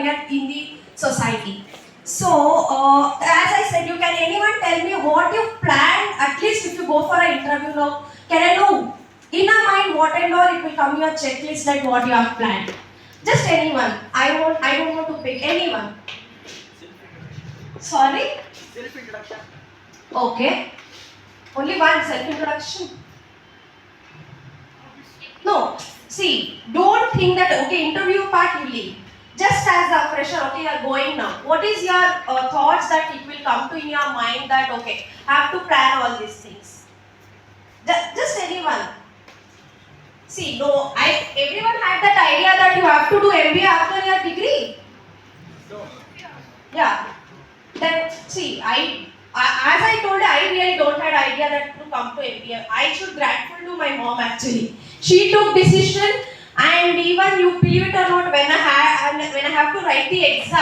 career in the society. So, as I said, anyone tell me what you plan, at least if you go for an interview now, can I know in a mind what and all it will come your checklist like what you have planned? Just anyone. I don't want to pick anyone. Sorry? Self-introduction. Okay. Only one self-introduction. No. See, don't think that, okay, interview part you leave. Just as a fresher, okay, you are going now. What is your thoughts that it will come to in your mind that, okay, I have to plan all these things? Just anyone. See, no, everyone had that idea that you have to do MBA after your degree. So, Yeah. Then, see, as I told you, I really don't have idea that to come to MBA. I should grateful to my mom actually. She took decision, and even you believe it or not, when I have to write the exam.